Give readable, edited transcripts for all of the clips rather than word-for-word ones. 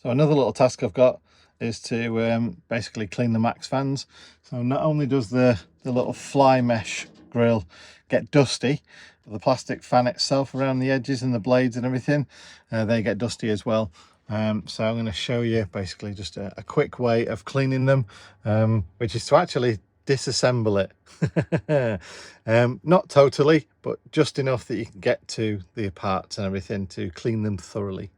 So another little task I've got is to basically clean the maxxfans. So not only does the little fly mesh grill get dusty, but the plastic fan itself around the edges and the blades and everything, they get dusty as well. So I'm going to show you basically just a quick way of cleaning them, which is to actually disassemble it. Not totally, but just enough that you can get to the parts and everything to clean them thoroughly.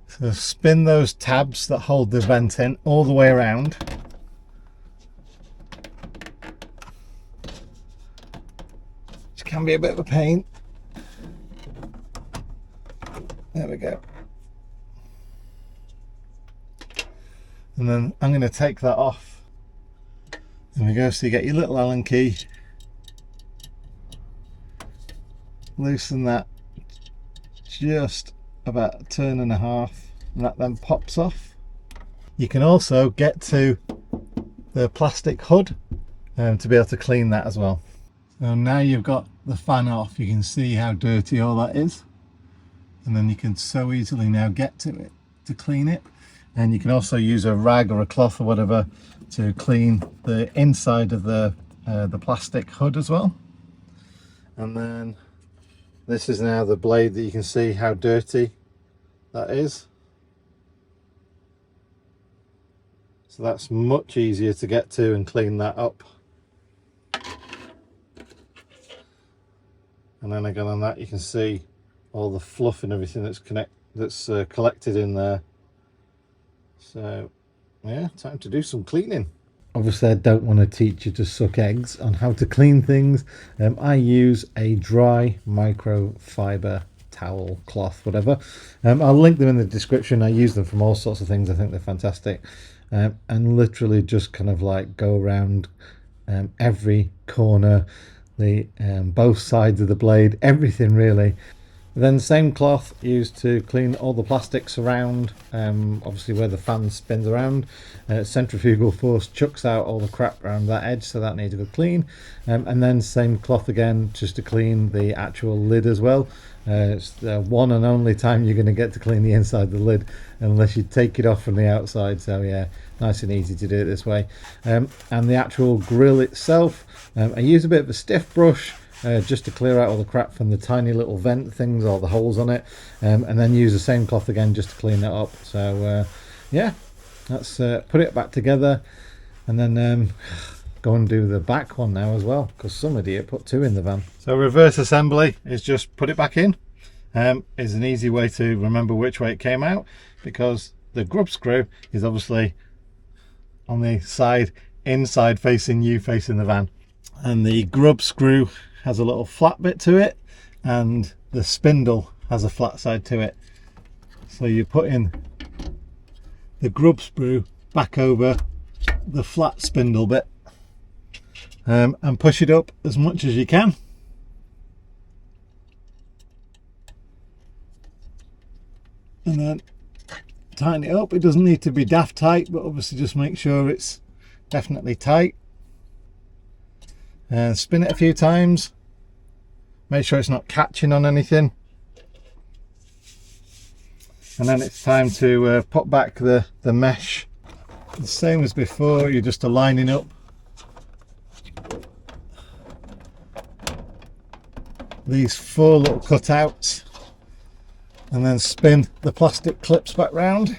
So spin those tabs that hold the vent in all the way around. Which can be a bit of a pain. There we go. And then I'm going to take that off. There we go, so you get your little Allen key. Loosen that just about a turn and a half, and that then pops off. You can also get to the plastic hood to be able to clean that as well. So now you've got the fan off, you can see how dirty all that is, and then you can so easily now get to it to clean it. And you can also use a rag or a cloth or whatever to clean the inside of the plastic hood as well. And then this is now the blade that you can see how dirty that is. So that's much easier to get to and clean that up. And then again on that you can see all the fluff and everything that's collected in there. So yeah, time to do some cleaning. Obviously I don't want to teach you to suck eggs on how to clean things. I use a dry microfiber towel, cloth, whatever. I'll link them in the description. I use them from all sorts of things. I think they're fantastic. And literally just kind of like go around every corner, the both sides of the blade, everything really. Then same cloth used to clean all the plastics around, obviously where the fan spins around. Centrifugal force chucks out all the crap around that edge, so that needs to go clean. And then same cloth again just to clean the actual lid as well. It's the one and only time you're going to get to clean the inside of the lid unless you take it off from the outside. So yeah, nice and easy to do it this way. And the actual grill itself, I use a bit of a stiff brush just to clear out all the crap from the tiny little vent things or the holes on it, and then use the same cloth again just to clean it up. So yeah, let's put it back together and then go and do the back one now as well, because some idiot put two in the van. So reverse assembly is just put it back in. Is an easy way to remember which way it came out, because the grub screw is obviously on the side inside facing you, facing the van, and the grub screw has a little flat bit to it and the spindle has a flat side to it. So you put in the grub screw back over the flat spindle bit, and push it up as much as you can. And then tighten it up. It doesn't need to be daft tight, but obviously just make sure it's definitely tight. And spin it a few times. Make sure it's not catching on anything. And then it's time to put back the mesh. The same as before, you're just aligning up these four little cutouts and then spin the plastic clips back round.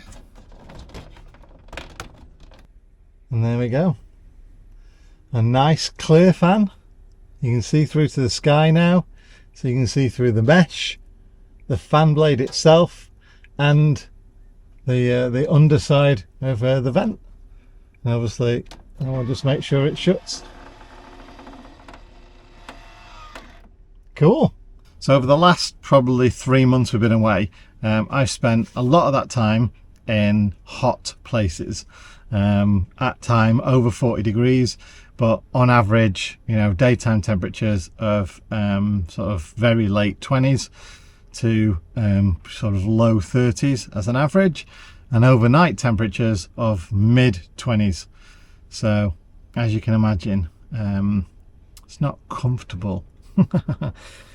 And there we go. A nice clear fan. You can see through to the sky now, so you can see through the mesh, the fan blade itself, and the underside of the vent. And obviously I will just make sure it shuts. Cool. So over the last probably 3 months we've been away, I've spent a lot of that time in hot places, at time over 40 degrees, but on average, you know, daytime temperatures of sort of very late 20s to sort of low 30s as an average, and overnight temperatures of mid 20s. So as you can imagine, it's not comfortable.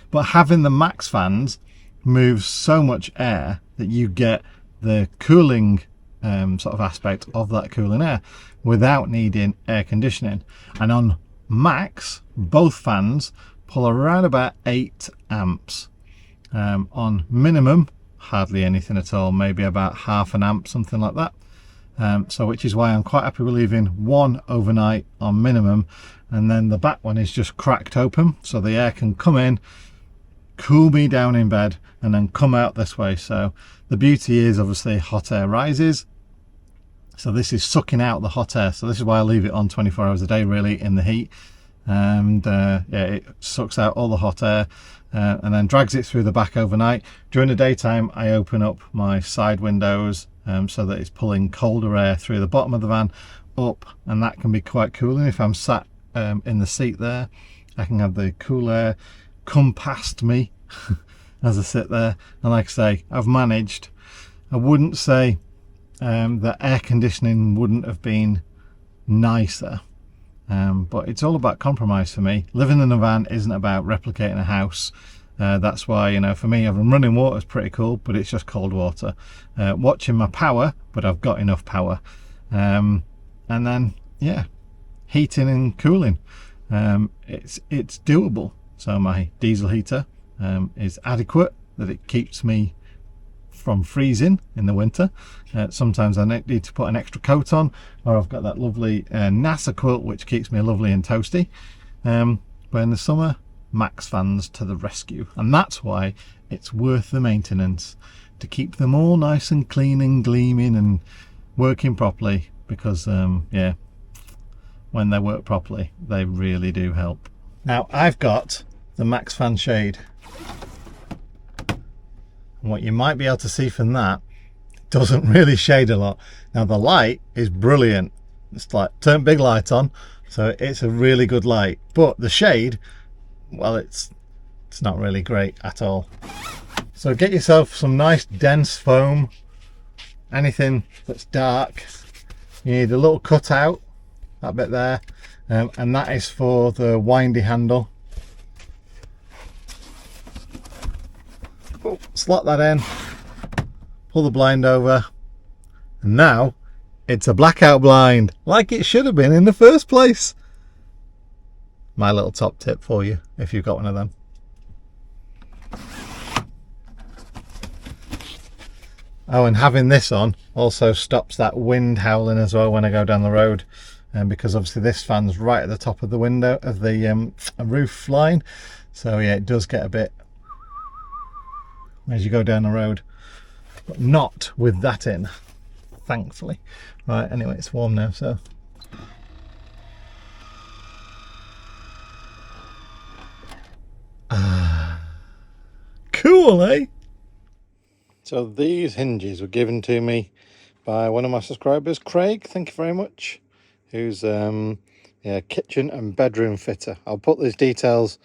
But having the maxxfans moves so much air that you get the cooling sort of aspect of that cooling air without needing air conditioning. And on max, both fans pull around about 8 amps. On minimum, hardly anything at all, maybe about half an amp, something like that. So which is why I'm quite happy with leaving one overnight on minimum, and then the back one is just cracked open so the air can come in, cool me down in bed, and then come out this way. So the beauty is obviously hot air rises, so this is sucking out the hot air. So this is why I leave it on 24 hours a day really in the heat, and yeah, it sucks out all the hot air and then drags it through the back overnight. During the daytime I open up my side windows so that it's pulling colder air through the bottom of the van up, and that can be quite cooling. If I'm sat in the seat there, I can have the cool air come past me as I sit there. And like I say, I've managed. I wouldn't say that air conditioning wouldn't have been nicer, but it's all about compromise for me. Living in a van isn't about replicating a house. That's why, you know, for me having running water is pretty cool, but it's just cold water. Watching my power, but I've got enough power. And then yeah, heating and cooling, it's doable. So my diesel heater is adequate, that it keeps me from freezing in the winter. Sometimes I need to put an extra coat on, or I've got that lovely NASA quilt which keeps me lovely and toasty. But in the summer, maxxfans to the rescue, and that's why it's worth the maintenance, to keep them all nice and clean and gleaming and working properly, because yeah, when they work properly they really do help. Now I've got the maxxfan shade, and what you might be able to see from that, it doesn't really shade a lot. Now the light is brilliant, it's like turn big light on, so it's a really good light, but the shade, well, it's not really great at all. So get yourself some nice dense foam, anything that's dark. You need a little cutout, that bit there, and that is for the windy handle. Slot that in, pull the blind over, and now it's a blackout blind, like it should have been in the first place. My little top tip for you if you've got one of them. Oh, and having this on also stops that wind howling as well when I go down the road, because obviously this fan's right at the top of the window of the roof line, so yeah, it does get a bit as you go down the road, but not with that in, thankfully. Right, anyway, it's warm now, so cool, eh? So these hinges were given to me by one of my subscribers, Craig, thank you very much, who's yeah, kitchen and bedroom fitter. I'll put these details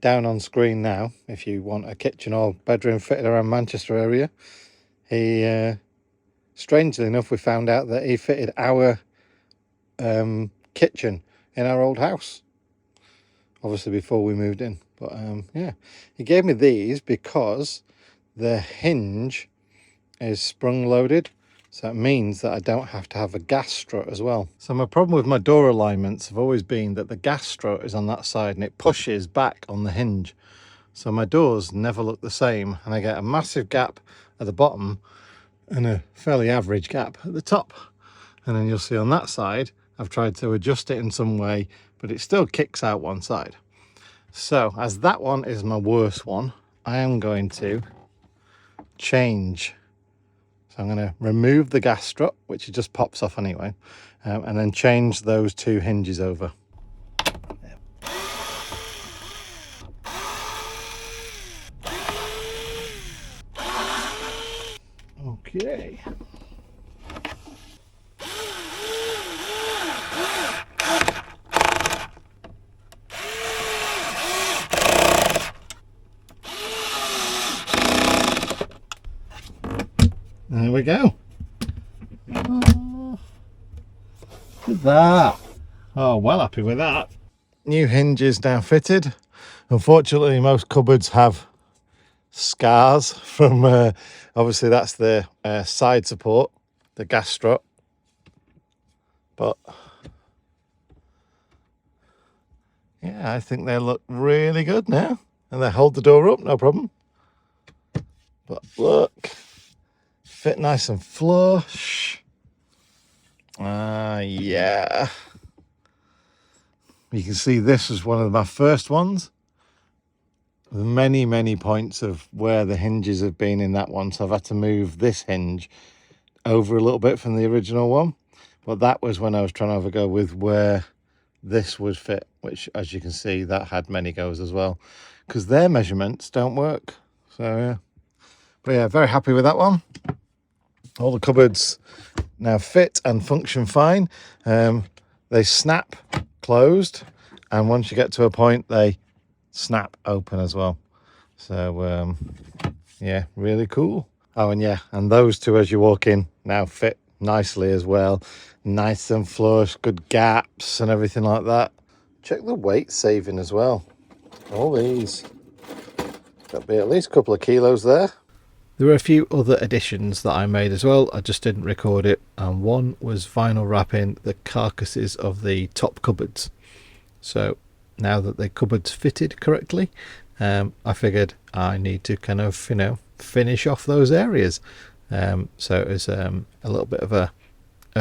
down on screen now if you want a kitchen or bedroom fitted around Manchester area. He strangely enough, we found out that he fitted our kitchen in our old house, obviously before we moved in. But yeah, he gave me these because the hinge is sprung loaded, so it means that I don't have to have a gas strut as well. So my problem with my door alignments have always been that the gas strut is on that side and it pushes back on the hinge, so my doors never look the same, and I get a massive gap at the bottom and a fairly average gap at the top. And then you'll see on that side I've tried to adjust it in some way, but it still kicks out one side. So as that one is my worst one, I am going to change. So I'm going to remove the gas strut, which it just pops off anyway, and then change those two hinges over. Okay. There we go. Oh, look at that. Oh, well happy with that. New hinges now fitted. Unfortunately, most cupboards have scars from obviously that's the side support, the gas strut, but yeah, I think they look really good now, and they hold the door up no problem. But look, fit nice and flush. Yeah, you can see this was one of my first ones. Many points of where the hinges have been in that one, so I've had to move this hinge over a little bit from the original one, but that was when I was trying to have a go with where this would fit, which as you can see that had many goes as well, because their measurements don't work. So yeah, but yeah, very happy with that one. All the cupboards now fit and function fine. They snap closed, and once you get to a point they snap open as well. So yeah, really cool. Oh, and yeah, and those two as you walk in now fit nicely as well, nice and flush, good gaps and everything like that. Check the weight saving as well. All these, that'll be at least a couple of kilos there. There were a few other additions that I made as well, I just didn't record it, and one was vinyl wrapping the carcasses of the top cupboards. So now that the cupboards fitted correctly, I figured I need to kind of, you know, finish off those areas. So it was a little bit of a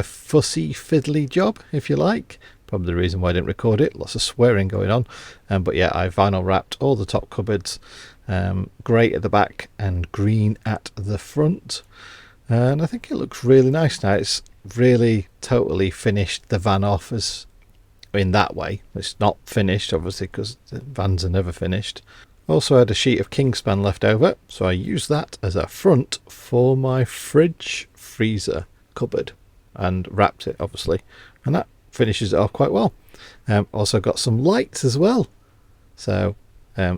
fussy fiddly job, if you like. Probably the reason why I didn't record it, lots of swearing going on. But yeah, I vinyl wrapped all the top cupboards, grey at the back and green at the front, and I think it looks really nice now. It's really totally finished the van off as in that way. It's not finished obviously because the vans are never finished. Also had a sheet of Kingspan left over, so I used that as a front for my fridge freezer cupboard and wrapped it obviously, and that finishes it off quite well. Also got some lights as well, so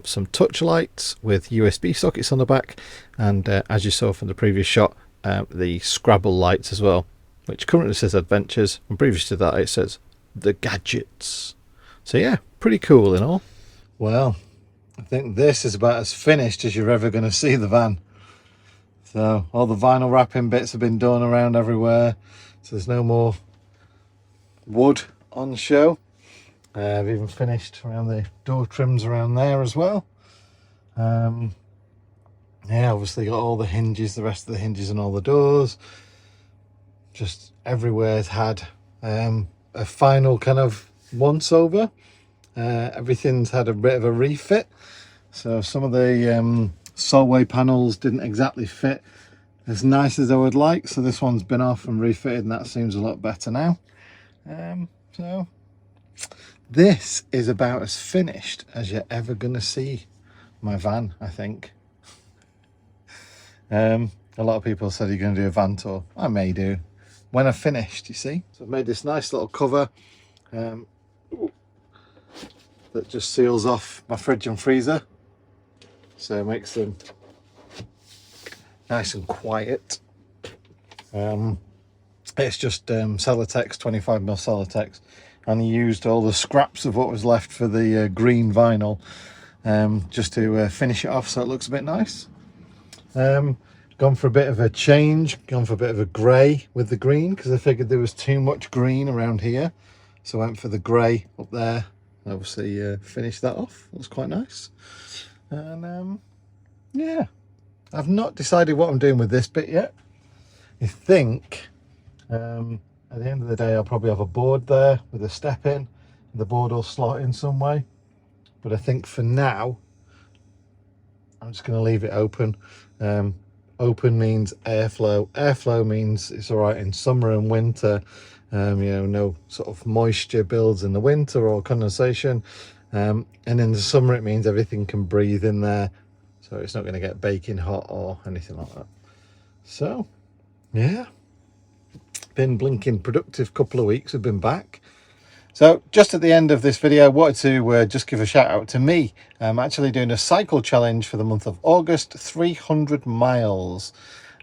some touch lights with USB sockets on the back, and as you saw from the previous shot, the Scrabble lights as well, which currently says Adventures, and previous to that it says the Gadgets. So yeah, pretty cool in all. Well, I think this is about as finished as you're ever going to see the van. So all the vinyl wrapping bits have been done around everywhere, so there's no more wood on show. I've even finished around the door trims around there as well. Yeah, obviously got all the hinges, the rest of the hinges and all the doors. Just everywhere's had a final kind of once over. Everything's had a bit of a refit. So some of the Solway panels didn't exactly fit as nice as I would like. So this one's been off and refitted, and that seems a lot better now. So this is about as finished as you're ever gonna see my van, I think. A lot of people said you're gonna do a van tour. I may do when I've finished, you see. So I've made this nice little cover that just seals off my fridge and freezer, so it makes them nice and quiet. It's just Celotex, 25mm Celotex, and I used all the scraps of what was left for the green vinyl just to finish it off so it looks a bit nice. Gone for a bit of a change, gone for a bit of a grey with the green, because I figured there was too much green around here, so I went for the grey up there. Obviously finished that off. Looks quite nice. And yeah, I've not decided what I'm doing with this bit yet. I think at the end of the day I'll probably have a board there with a step in. The board will slot in some way, but I think for now I'm just going to leave it open. Open means airflow. Airflow means it's all right in summer and winter. You know, no sort of moisture builds in the winter or condensation, and in the summer it means everything can breathe in there, so it's not going to get baking hot or anything like that. So yeah, been blinking productive couple of weeks. We've been back. So just at the end of this video, I wanted to just give a shout out to me. I'm actually doing a cycle challenge for the month of August, 300 miles.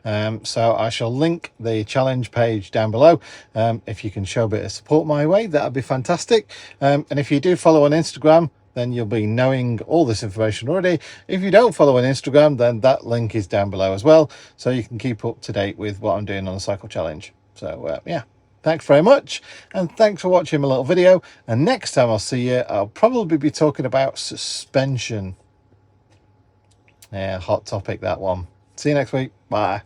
So I shall link the challenge page down below. If you can show a bit of support my way, that would be fantastic. And if you do follow on Instagram, then you'll be knowing all this information already. If you don't follow on Instagram, then that link is down below as well, so you can keep up to date with what I'm doing on the cycle challenge. So yeah, thanks very much, and thanks for watching my little video. And next time I'll see you, I'll probably be talking about suspension. Yeah, hot topic, that one. See you next week. Bye.